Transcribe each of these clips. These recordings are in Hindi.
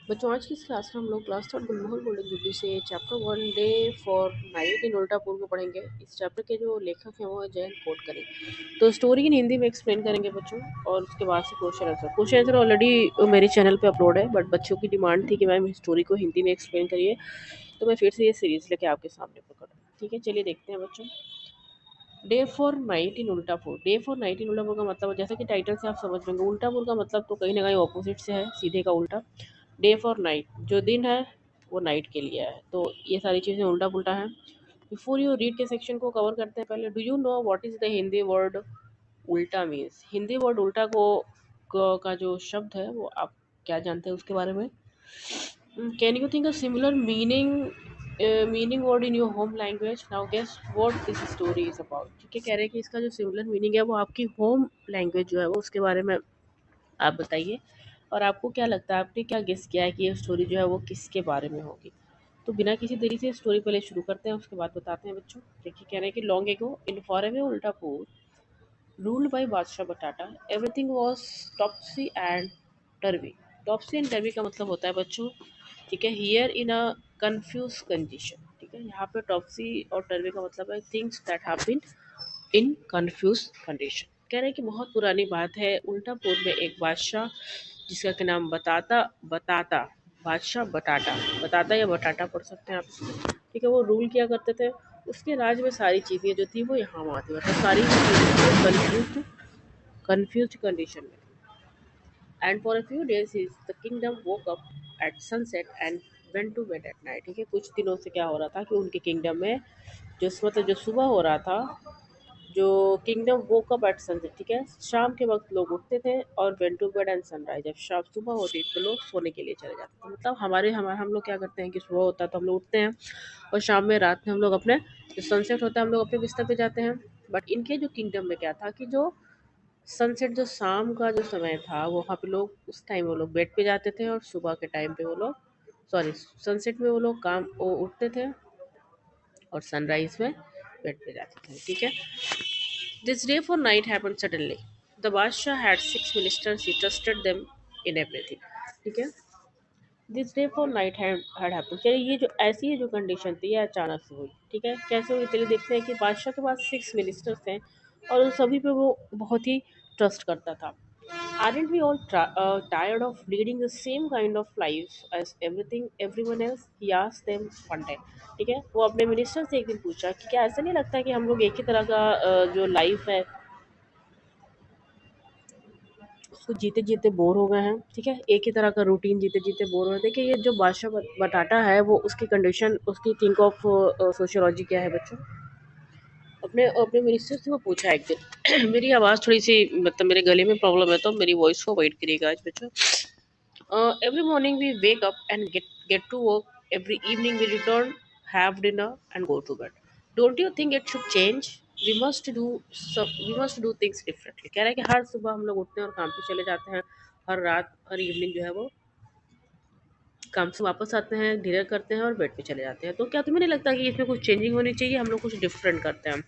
बच्चों आज की इस क्लास में हम लोग class third Gulmohar golden jubilee से chapter 1 day for night in Ultapur को पढ़ेंगे। इस चैप्टर के जो लेखक हैं वो है जयंत कोटकरे। तो स्टोरी इन हिंदी में एक्सप्लेन करेंगे बच्चों, और उसके बाद से क्वेश्चन आंसर ऑलरेडी मेरे चैनल पे अपलोड है, बट बच्चों की डिमांड थी कि मैम स्टोरी को हिंदी में एक्सप्लेन करिए, तो मैं फिर से ये सीरीज लेके आपके सामने पकड़ा। ठीक है, चलिए देखते हैं बच्चों। Day for night in Ultapur. Day for night in Ultapur का मतलब, जैसा कि टाइटल से आप समझ लेंगे, उल्टापुर का मतलब तो कहीं ना कहीं ऑपोजिट से है, सीधे का उल्टा। डे फॉर नाइट, जो दिन है वो नाइट के लिए है, तो ये सारी चीज़ें उल्टा पुल्टा हैं। बिफोर यू रीड के सेक्शन को कवर करते हैं, पहले do you know what is the Hindi word उल्टा मीन्स। हिंदी वर्ड उल्टा का जो शब्द है वो आप क्या जानते हैं उसके बारे में। Can you think a similar meaning word in your home language. Now guess what this story is about. ठीक है, कह रहे हैं कि इसका जो सिमिलर मीनिंग है वो आपकी होम लैंग्वेज जो है वो उसके बारे में आप बताइए, और आपको क्या लगता है, आपने क्या गेस किया है कि ये स्टोरी जो है वो किसके बारे में होगी। तो बिना किसी देरी से स्टोरी पहले शुरू करते हैं, उसके बाद बताते हैं बच्चों। देखिए, कह रहे हैं कि long ago in far away Ultapur ruled by Badshah Batata everything was topsy and turvy. Topsy and turvy का मतलब होता है बच्चों, ठीक है, here in a confuse condition. ठीक है, यहाँ पे टॉपसी और टर्वी का मतलब है things that have been in confuse condition. कह रहे हैं कि बहुत पुरानी बात है, उल्टापुर में एक बादशाह जिसका क्या नाम बताता बताता बादशाह बटाटा, बताता या बटाटा पढ़ सकते हैं आप। ठीक है, वो रूल किया करते थे। उसके राज में सारी चीज़ें जो थी वो यहाँ वहाँ थी, मतलब सारी कंफ्यूज कंफ्यूज कंडीशन में थी। And for a few days the kingdom woke up at sunset and went to bed at night. ठीक है, कुछ दिनों से क्या हो रहा था कि उनके किंगडम में जो मतलब जो सुबह हो रहा था, जो kingdom woke up at sunset, ठीक है, शाम के वक्त लोग उठते थे, और went to bed and sunrise, जब शाम सुबह होती तो लोग सोने के लिए चले जाते थे। मतलब हम लोग क्या करते हैं कि सुबह होता है तो हम लोग उठते हैं, और शाम में रात में हम लोग अपने जो सनसेट होता है हम लोग अपने बिस्तर पे जाते हैं। बट इनके जो किंगडम में क्या था कि जो सनसेट जो शाम का जो समय था वो वहाँ पे लोग उस टाइम वो लोग बेड पे जाते थे, और सुबह के टाइम पे वो लोग सॉरी सनसेट में वो लोग काम वो उठते थे, और सनराइज में बेड पे जाते थे। ठीक है, this day for night happened suddenly. The Basha had 6 ministers. He trusted them in everything. ठीक है, this day for night had happen. चलिए, ये जो ऐसी ये जो कंडीशन थी ये अचानक से हुई। ठीक है, कैसे हुई चलिए देखते हैं कि बादशाह के पास 6 मिनिस्टर्स हैं, और उन सभी पे वो बहुत ही ट्रस्ट करता था। Aren't we all tired of leading the same kind of life as everyone else? He asked them one day. ठीक है, वो अपने मिनिस्टर से एक दिन पूछा कि क्या ऐसा नहीं लगता कि हम लोग एक ही तरह का जो लाइफ है उसको जीते जीते बोर हो गए हैं। ठीक है, एक ही तरह का रूटीन जीते जीते बोर हो रहे हैं। देखिए, ये जो बादशाह बटाटा है वो उसकी कंडीशन, उसकी थिंक ऑफ सोशियोलॉजी क्या है बच्चों। अपने अपने मिनिस्टर से वो पूछा एक दिन मेरी आवाज़ थोड़ी सी मतलब मेरे गले में प्रॉब्लम है, तो मेरी वॉइस को अवॉइड करिएगा आज बच्चों। Every morning we wake up and get to work. Every evening we return, have dinner, and go to bed. Don't you think it should change? We must do things differently. कह रहा है कि हर सुबह हम लोग उठते हैं और काम पे चले जाते हैं, हर रात हर इवनिंग जो है वो काम से वापस आते हैं, डिनर करते हैं और बेड पे चले जाते हैं। तो क्या तुम्हें नहीं लगता कि इसमें कुछ चेंजिंग होनी चाहिए, हम लोग कुछ डिफरेंट करते हैं।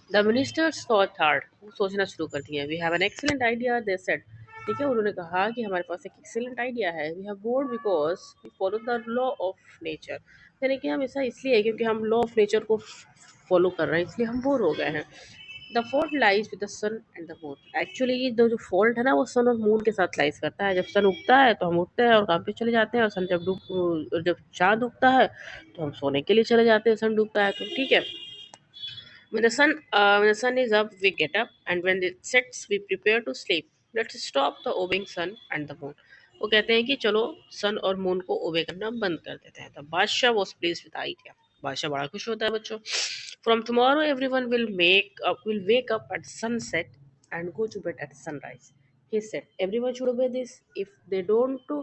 द मिनिस्टर्स थॉट हार्ड, वो सोचना शुरू कर दिए। We have an excellent idea they said. ठीक है, उन्होंने कहा कि हमारे पास एक एक्सीलेंट आइडिया है। We have bored because we follow the law of nature. यानी कि हम ऐसा इसलिए है क्योंकि हम लॉ ऑफ नेचर को फॉलो कर रहे हैं, इसलिए हम बोर हो गए हैं। The fault lies with the sun and the moon. Actually जो जो फॉल्ट है ना वो सन और मून के साथ लाइज करता है। जब सन उगता है तो हम उठते हैं और काम पे चले जाते हैं, और सन जब चाँद उगता है तो हम सोने के लिए चले जाते हैं, सन डूबता है तो। ठीक है, when the sun is up, we get up, and when it sets, we prepare to sleep. Let's stop the obeying sun and the moon. वो कहते हैं कि चलो सन और मून को ओबे करना बंद कर देते हैं। तो बादशाह वॉज प्लीज विद आइडिया। बादशाह बड़ा खुश होता है बच्चों। From tomorrow everyone will wake up at sunset and go to bed at sunrise. He said everyone should obey this, if they don't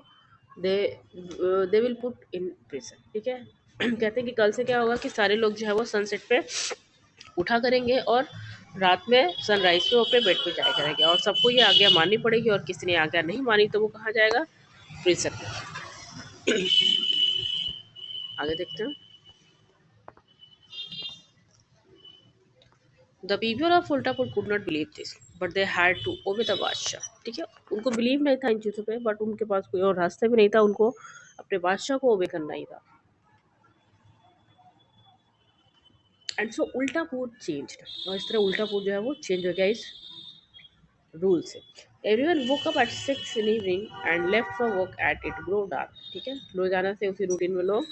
they they will put in prison. ठीक है, कहते हैं कि कल से क्या होगा कि सारे लोग जो है वो सनसेट पे उठा करेंगे, और रात में सनराइज पे अपने बेड पे जाया करेंगे, और सबको ये आज्ञा माननी पड़ेगी, और किसी ने आज्ञा नहीं मानी तो वो कहाँ जाएगा, प्रिजन में। आगे देखते हैं। The people of Ultapur could not believe this. But they had to obey the Badshah. ठीक है, उनको बिलीव नहीं था इन चीज़ों पे, बट उनके पास कोई और रास्ता भी नहीं था, उनको अपने बादशाह को ओबे करना ही था। एंड सो उल्टापुर चेंज, और इस तरह उल्टापुर जो है वो चेंज हो गया इस रूल से। Everyone woke up eight 6 in evening and left for work at it grow dark. ठीक है, रोजाना से उसी रूटीन में लोग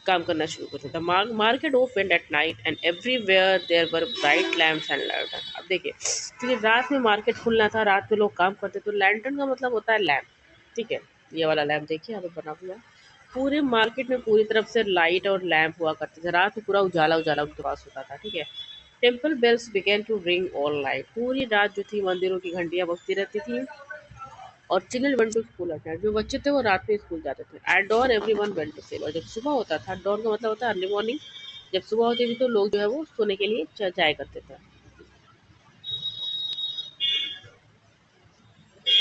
काम करना शुरू कर देता। Market open at night and everywhere there were bright lamps and lantern. अब देखिए, क्योंकि रात में मार्केट खुलना था, रात में लोग काम करते, तो लैंटर्न का मतलब होता है लैम्प। ठीक है, ये वाला लैम्प देखिए यहाँ पे बना हुआ है। पूरे मार्केट में पूरी तरफ से लाइट और लैंप हुआ करते थे, रात में पूरा उजाला उजाला उनके पास होता था। ठीक है, temple bells began to ring all night. पूरी रात जो थी मंदिरों की घंटियां बजती रहती थी, और children went to school at night. जो बच्चे थे वो रात में स्कूल जाते थे। At dawn everyone went to sleep. और जब सुबह होता था, डॉन का मतलब होता है अर्ली मॉर्निंग, जब सुबह होती थी तो लोग जो है वो सोने के लिए जाया करते थे।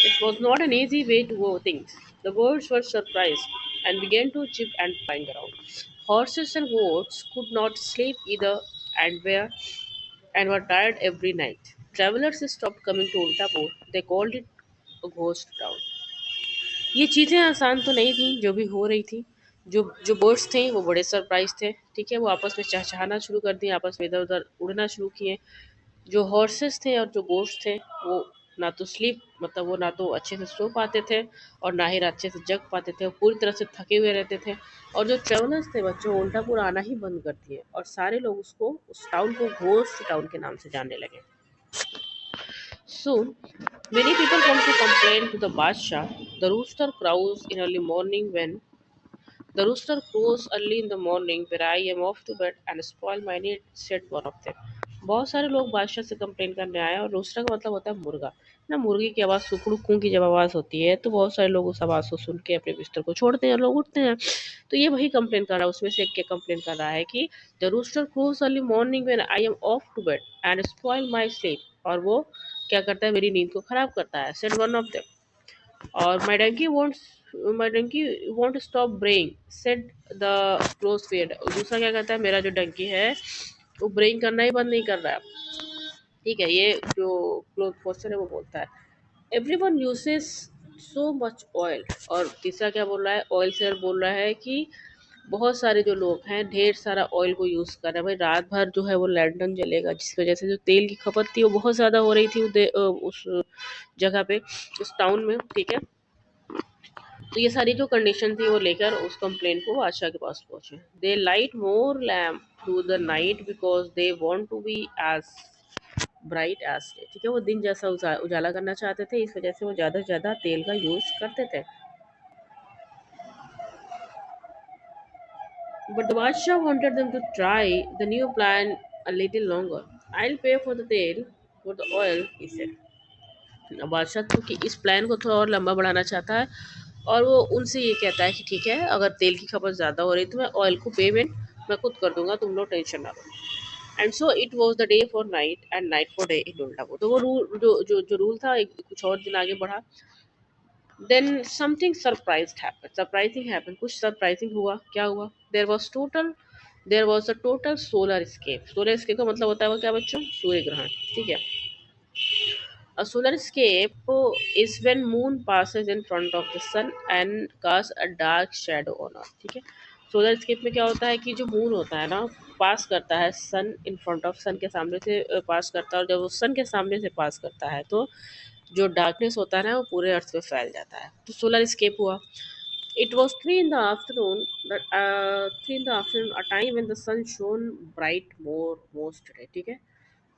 It was not an easy way to go things. The birds were surprised and began to chip and flying around. Horses and goats could not sleep either and were tired every night. Travelers stopped coming to Ultapur. They called it a ghost town. ये चीज़ें आसान तो नहीं थी जो भी हो रही थी। जो जो बर्ड्स थे वो बड़े सरप्राइज थे। ठीक है, वो आपस में चहचहाना शुरू कर दिए, आपस में इधर उधर उड़ना शुरू किए। जो हॉर्सेस थे और जो गोट्स थे वो ना तो स्लीप, मतलब वो ना तो अच्छे से सो पाते थे और ना ही अच्छे से जग पाते थे, वो पूरी तरह से थके हुए रहते थे। और जो ट्रेवलर्स थे बच्चों, वो उल्टापुर आना ही बंद कर दिए, और सारे लोग उसको, उस टाउन को घोस्ट टाउन के नाम से जानने लगे। Soon, many people come to complain to the Badshah. The rooster crows in early morning when the rooster crows early in the morning when I am off to bed and spoil my need, said one of them. बहुत सारे लोग बादशाह से कंप्लेन करने आए, और रोस्टर का मतलब होता है मुर्गा ना। मुर्गी की आवाज़ सुकड़ू की जब आवाज़ होती है तो बहुत सारे लोग उस आवाज़ को सुन के अपने बिस्तर को छोड़ते हैं और लोग उठते हैं। तो ये वही कंप्लेन कर रहा है, उसमें से एक के कंप्लेन कर रहा है कि the rooster crows early morning when I am off to bed and spoil my sleep. और वो क्या करता है, मेरी नींद को खराब करता है, सेड वन ऑफ देम। और my donkey won't stop braying, said the close fed. दूसरा क्या कहता है, मेरा जो डंकी है वो ब्रेइंग करना ही बंद नहीं कर रहा है। ठीक है, ये जो क्लोज पोस्चर है वो बोलता है everyone uses so much oil. और तीसरा क्या बोल रहा है, ऑयल सेलर बोल रहा है कि बहुत सारे जो लोग हैं ढेर सारा ऑयल को यूज़ कर रहे हैं। भाई रात भर जो है वो लैंटर्न जलेगा, जिसकी वजह से जो तेल की खपत थी वो बहुत ज़्यादा हो रही थी उस जगह पे, उस टाउन में। ठीक है, तो ये सारी जो कंडीशन थी वो लेकर उस कंप्लेंट को बादशाह के पास पहुंचे। They light more lamp through the night because they want to be as bright as day. ठीक है, वो दिन जैसा उजाला करना चाहते थे, इस वजह से वो ज़्यादा से ज़्यादा तेल का यूज़ करते थे। बट द बादशाह wanted them to try the new plan a little longer. I'll pay for the tail, for the oil, he said. बादशाह क्योंकि इस प्लान को थोड़ा और लंबा बढ़ाना चाहता है, और वो उनसे ये कहता है कि ठीक है, अगर तेल की खपत ज़्यादा हो रही तो मैं ऑयल को पेमेंट मैं खुद कर दूंगा, तुम लोग टेंशन ना लो। And so it was the day for night and night for day in उल्टा। तो वो रूल जो रूल था कुछ और दिन आगे बढ़ा। देन समथिंग सरप्राइजिंग हैपन, कुछ सरप्राइजिंग हुआ। क्या हुआ, there was a total solar स्केप। सोलर स्केप का मतलब होता है वो क्या बच्चों, सूर्य ग्रहण। ठीक है, a solar escape is when moon passes in front of the sun and casts a dark shadow on earth। ठीक है, सोलर स्केप में क्या होता है कि जो मून होता है ना, पास करता है सन इन फ्रंट ऑफ, सन के सामने से पास करता है, और जब वो सन के सामने से पास करता है तो जो डार्कनेस होता है ना वो पूरे अर्थ पे फैल जाता है। तो सोलर स्केप हुआ। It was 3 in the afternoon, a time when the sun shone bright more most day। ठीक है,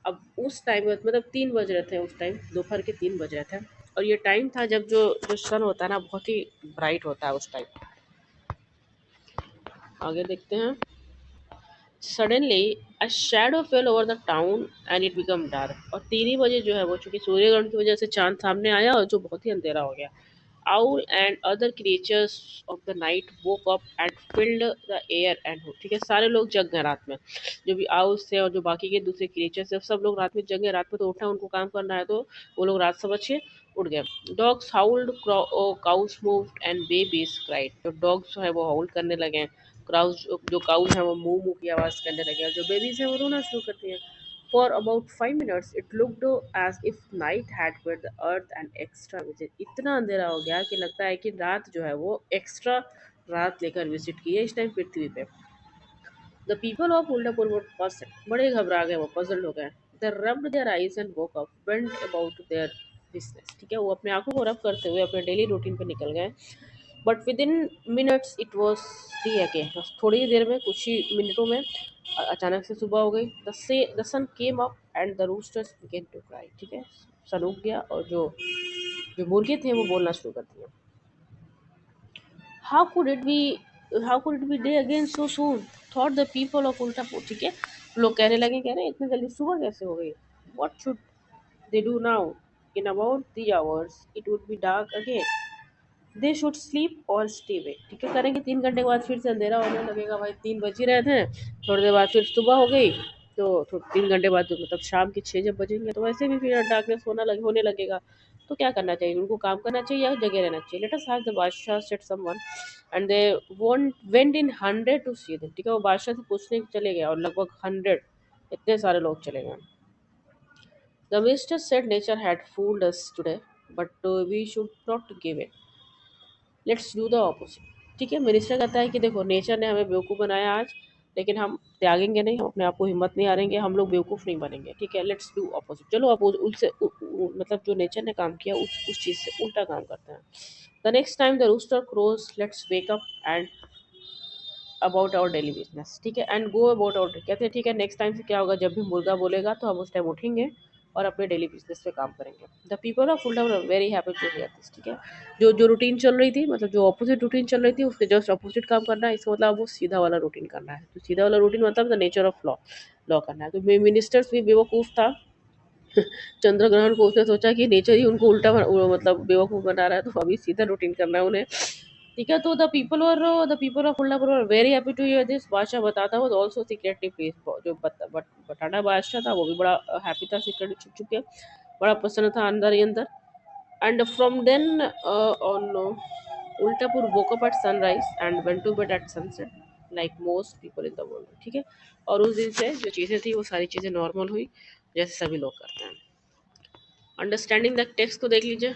अब उस टाइम में मतलब 3 बज रहे थे, उस टाइम दोपहर के 3 बज रहे थे, और ये टाइम था जब जो जो सन होता है ना बहुत ही ब्राइट होता है उस टाइम। आगे देखते हैं। Suddenly a shadow fail over the town and it become dark. और 3 ही बजे जो है वो, चूंकि सूर्यग्रहण की वजह से चांद सामने आया और जो बहुत ही अंधेरा हो गया। Owl and other creatures of the night woke up and filled the air and hood। ठीक है, सारे लोग जग गए रात में, जो भी आउल्स थे और जो बाकी के दूसरे क्रिएचर्स थे सब लोग रात में जग गए। रात में तो उठा, उनको काम करना है, तो वो लोग रात समझ के उठ गए। Dogs howled, cows moved and babies cried. तो डॉग्स जो है वो हाउल करने लगे, क्राउस जो काउस है वो मुंह मुंह की आवाज़ करने लगे, और जो बेबीज हैं वो रोना शुरू कर दिए। For about 5 minutes, it looked as if night had paid the earth an extra visit. इतना अंधेरा हो गया कि लगता है कि रात जो है वो एक्स्ट्रा रात लेकर विजिट की है इस टाइम पृथ्वी पे. The people of Uldapur were puzzled. बड़े घबरा गए वो puzzled हो गए. They rubbed their eyes and woke up, went about their business. ठीक है वो अपने आंखों को रब करते हुए अपने डेली रूटीन पे निकल गए. But with in minutes it was D again. बस थोड़ी ही देर में कुछ ही मिनटों में अचानक से सुबह हो गई. The sun came up and the roosters began to cry. ठीक है सन उग गया और जो जो मुर्गे थे वो बोलना शुरू कर दिए. How could it be how could it be day again so soon thought the people of Ultapur. ठीक है लोग कहने लगे कह रहे इतनी जल्दी सुबह कैसे हो गई. What should they do now. In about 3 hours it would be dark again. They should sleep और स्टे वे. ठीक है करेंगे 3 घंटे के बाद फिर से अंधेरा होने लगेगा भाई. 3 बज ही रहे थे. थोड़ी देर बाद फिर सुबह हो गई. तो 3 घंटे बाद तो मतलब शाम के 6 जब बजेंगे तो वैसे भी फिर डार्कनेस होने लगेगा. तो क्या करना चाहिए उनको. काम करना चाहिए या जगह रहना चाहिए. Let us ask the badshah said someone and they went in 100 to see them. ठीक है वो बादशाह से पूछने चले गए और लगभग 100 इतने सारे लोग चले गए. The minister said nature had fooled us today but we should not give in. Let's do the opposite. ठीक है मिनिस्टर कहता है कि देखो नेचर ने हमें बेवकूफ़ बनाया आज लेकिन हम त्यागेंगे नहीं. हम अपने आप को हिम्मत नहीं हारेंगे. हम लोग बेवकूफ़ नहीं बनेंगे. ठीक है लेट्स डू ऑपोजिट. चलो उससे मतलब जो नेचर ने काम किया उस चीज़ से उल्टा काम करते हैं. The next time the rooster crows let's wake up and about our daily business. ठीक है एंड गो अबाउट आवर. कहते हैं ठीक है नेक्स्ट टाइम से क्या होगा जब भी मुर्गा बोलेगा तो हम उस टाइम उठेंगे और अपने डेली बिजनेस पे काम करेंगे. द पीपल ऑफ फुलडा were very happy to hear this. ठीक है जो जो रूटीन चल रही थी मतलब जो अपोजिट रूटीन चल रही थी उसके जस्ट अपोजिट काम करना है. इसका मतलब वो सीधा वाला रूटीन करना है. तो सीधा वाला रूटीन मतलब the nature of law law करना है. तो मिनिस्टर्स भी बेवकूफ़ था. चंद्र ग्रहण को उसने सोचा कि नेचर ही उनको मतलब बेवकूफ़ बना रहा है तो अभी सीधा रूटीन करना है उन्हें. ठीक है तो the people of Ullapur were very happy to hear this. बादशाह बताता वाज आल्सो सीक्रेटली प्लीज्ड. जो बटाना बादशाह था वो भी बड़ा हैप्पी था सीक्रेटली छुप छुप के. बड़ा प्रसन्न था अंदर ही अंदर. And from then on Ultapur woke up at sunrise and went to bed at sunset like most people in the world. ठीक है और उस दिन से जो चीज़ें थी वो सारी चीज़ें नॉर्मल हुई जैसे सभी लोग करते हैं. अंडरस्टैंडिंग द टेक्स्ट को देख लीजिए.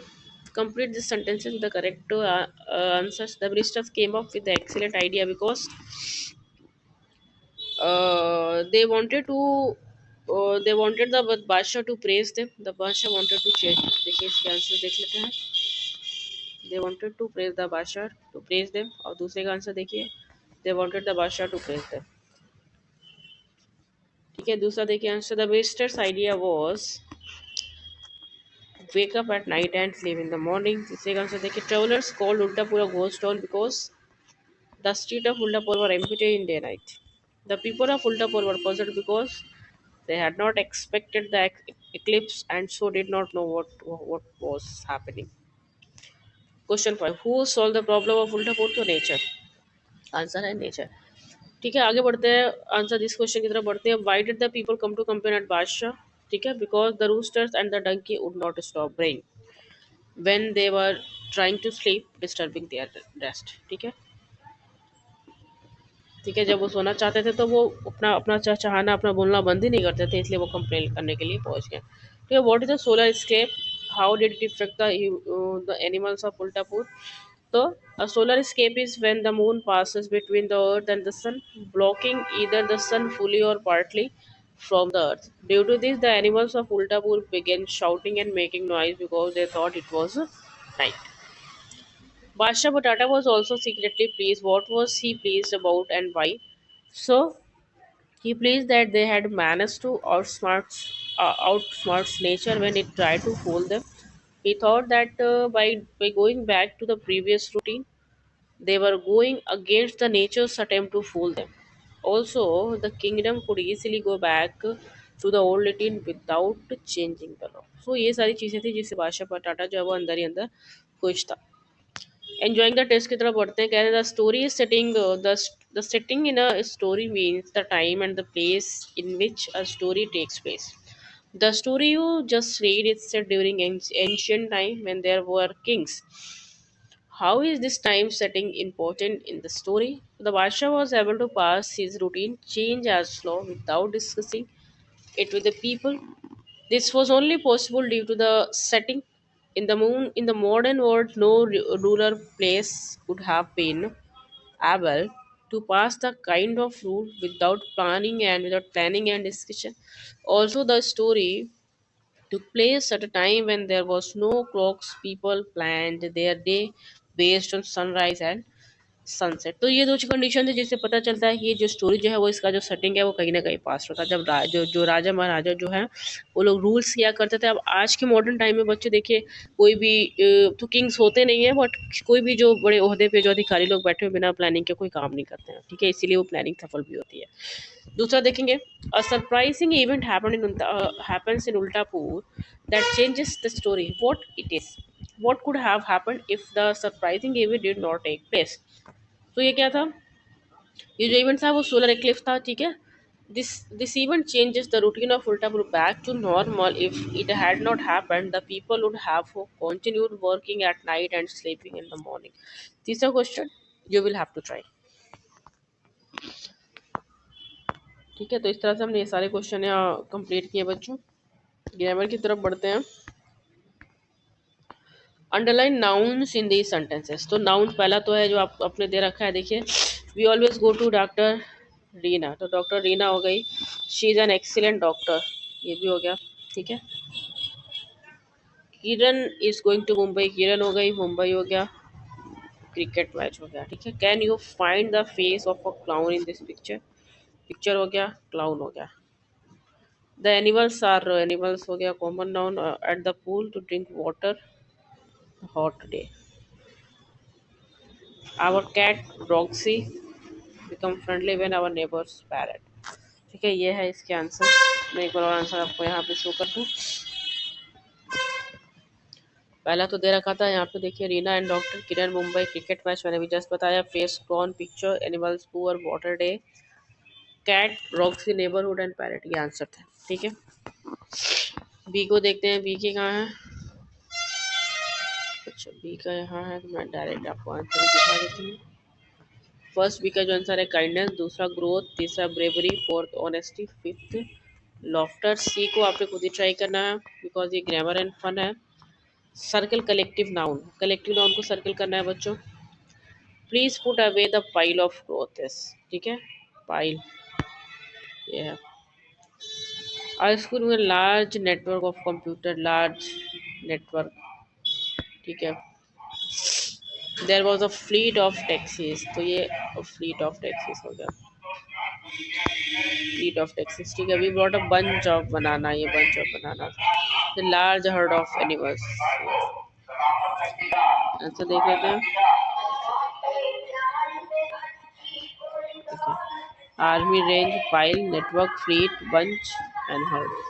Complete this sentences with the correct answers. The ministers came up with the excellent idea because they wanted the Basha to praise them. The Basha wanted to change. देखिए इसके आंसर देख लेते हैं. They wanted to praise the Basha to praise them. और दूसरे का आंसर देखिए. They wanted the Basha to praise them. ठीक है दूसरा देखिए answer. The minister's idea was wake up at night and sleep in the morning. तीसरे का आंसर देखिए. Travelers called Uttapur a ghost town because the streets of Uldapur were empty in daylight. The people of Uldapur were puzzled because they had not expected the eclipse and so did not know what was happening. Question 5. Who solved the problem of Uldapur? तो nature. आंसर है nature. ठीक है आगे बढ़ते हैं. आंसर दिस क्वेश्चन की तरफ बढ़ते हैं. Why did the people come to complain at Basha? ठीक है because the roosters and the donkey would not stop braying when they were trying to sleep, disturbing their rest. ठीक है. ठीक है जब वो सोना चाहते थे तो वो अपना अपना चहचहाना अपना बोलना बंद ही नहीं करते थे इसलिए वो कंप्लेन करने के लिए पहुंच गए. ठीक है व्हाट इज द सोलर स्केप. How did it affect the animals of Ultapur. तो a solar escape is when the moon passes between the earth and the sun, blocking either the sun fully or partly from the earth. Due to this, the animals of Ultapur began shouting and making noise because they thought it was night. Basha Batata was also secretly pleased. What was he pleased about and why? So he pleased that they had managed to outsmart nature when it tried to fool them. He thought that by going back to the previous routine, they were going against the nature's attempt to fool them. Also, the kingdom could easily go back to the old routine without changing the law. So ये सारी चीज़ें थी जिससे बादशाह पटाटा जो है वो अंदर ही अंदर खुश था. एंजॉइंग द टेस्ट की तरफ बढ़ते हैं. कह रहे the story is setting the setting in a story means the time and the place in which a story takes place. The story you just read is set during ancient time when there were kings. How is this time setting important in the story? The Basha was able to pass his routine change as law without discussing it with the people. This was only possible due to the setting in the moon. In the modern world, no ruler place could have been able to pass the kind of rule without planning and discussion. Also, the story took place at a time when there was no clocks. People planned their day based on sunrise and sunset. तो ये दो कंडीशन है जिससे पता चलता है कि ये जो स्टोरी जो है वो इसका जो सेटिंग है वो कहीं ना कहीं पास होता है। जब जो राजा महाराजा जो है वो लोग रूल्स किया करते थे। अब आज के मॉडर्न टाइम में बच्चे देखिए, कोई भी तो किंग्स होते नहीं है, बट कोई भी जो बड़े ओहदे पे जो अधिकारी लोग बैठे हुए बिना प्लानिंग के कोई काम नहीं करते हैं, ठीक है, इसीलिए वो प्लानिंग सफल भी होती है। दूसरा देखेंगे, a surprising event happens in Ultapur that changes the story what it is. what could have happened if the surprising event did not take place। तो ये क्या था, ये जो इवेंट था वो सोलर एक्लिप्स था, ठीक है। This event changes the routine of Ultapur back to normal. If it had not happened the people would have continued working at night and sleeping in the morning. तीसरा question you will have to try, ठीक है। तो इस तरह से हमने ये सारे क्वेश्चन यहाँ कंप्लीट किए बच्चों। ग्रामर की तरफ बढ़ते हैं। Underline nouns in these sentences. तो नाउन पहला तो है जो आप अपने दे रखा है, देखिए, we always go to doctor Reena, तो डॉक्टर रीना हो गई, she is an excellent doctor, ये भी हो गया, ठीक है। Kiran is going to Mumbai, Kiran हो गई, मुंबई हो गया, क्रिकेट मैच हो गया, ठीक है। Can you find the face of a clown in this picture, picture हो गया, क्लाउन हो गया। द एनिमल्स आर, एनिमल्स हो गया common noun, at the pool to drink water, hot day. Our cat Roxy become friendly when our neighbours parrot, ठीक है। ये है इसके आंसर। मैं एक बार और आंसर आपको यहाँ पे शो कर दूँ। पहला तो दे रखा था यहाँ पे, देखिए, Reena and doctor, Kiran Mumbai, cricket match मैंने भी जस्ट बताया, face crown picture, animals pool, water day, cat Roxy neighbourhood and parrot, ये आंसर था, ठीक है। बी को देखते हैं, बी के कहाँ है। अच्छा, बी का यहाँ है, तो मैं डायरेक्ट आपको आंसर दिखा देती हूँ। फर्स्ट बी का जो आंसर है काइंडनेस, दूसरा ग्रोथ, तीसरा bravery, fourth honesty, fifth laughter. C को आपने खुद ही ट्राई करना है बिकॉज ये ग्रामर एंड फन है। Circle collective noun, collective noun को सर्कल करना है बच्चों। Please put away the pile of clothes, ठीक है, पाइल ये है। आर स्कूल में large network of computer, large network, ठीक है। There was a fleet of taxis, तो ये फ्लीट ऑफ टैक्सीज हो गया, फ्लीट ऑफ टैक्सीज, ठीक है। We brought a bunch of banana, ये bunch of banana, the large herd of animals. Answer देख लेते हैं, ठीक है। Army, range, pile, network, fleet, bunch and herd.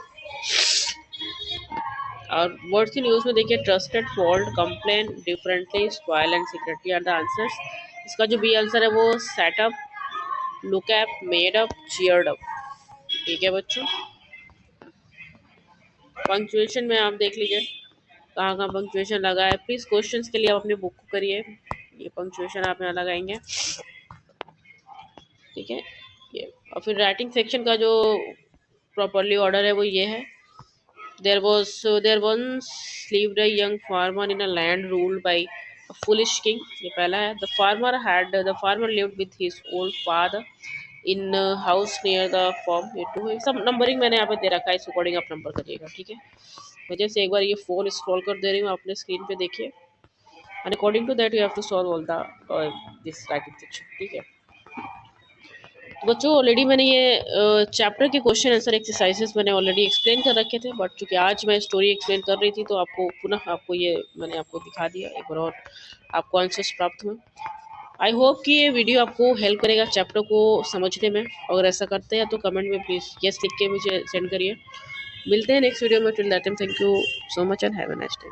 और वर्ड्स इन यूज में देखिए, trusted, fault, complain, differently, spoil and secretly are the answers. इसका जो बी आंसर है वो set up, look up, made up, cheered up, ठीक है बच्चों। पंक्चुएशन में आप देख लीजिए कहाँ कहाँ पंक्चुएशन लगा है। प्लीज क्वेश्चंस के लिए आप अपनी बुक को करिए, ये पंक्चुएशन आप यहाँ लगाएंगे, ठीक है। ये और फिर राइटिंग सेक्शन का जो प्रॉपरली ऑर्डर है वो ये है। There once lived a young farmer in a land ruled by a foolish king, ये पहला है। The farmer lived with his old father in a house near the farm, ये टू है। सब नंबरिंग मैंने यहाँ पे दे रखा है, इस अकॉर्डिंग आप नंबर करिएगा, ठीक है। वजह से एक बार ये फोन स्क्रॉल कर दे रही हूँ, अपने स्क्रीन पे देखिए, and according to that you have to solve all the this writing section, ठीक है। तो बच्चों ऑलरेडी मैंने ये चैप्टर के क्वेश्चन आंसर एक्सरसाइजेस मैंने ऑलरेडी एक्सप्लेन कर रखे थे, बट चूंकि आज मैं स्टोरी एक्सप्लेन कर रही थी तो आपको पुनः आपको ये मैंने आपको दिखा दिया, एक बार और आपको आंसर्स प्राप्त हुए। आई होप कि ये वीडियो आपको हेल्प करेगा चैप्टर को समझने में। अगर ऐसा करते हैं तो कमेंट में प्लीज़ यस लिख के मुझे सेंड करिए। मिलते हैं नेक्स्ट वीडियो में, till that time thank you so much and have a nice day.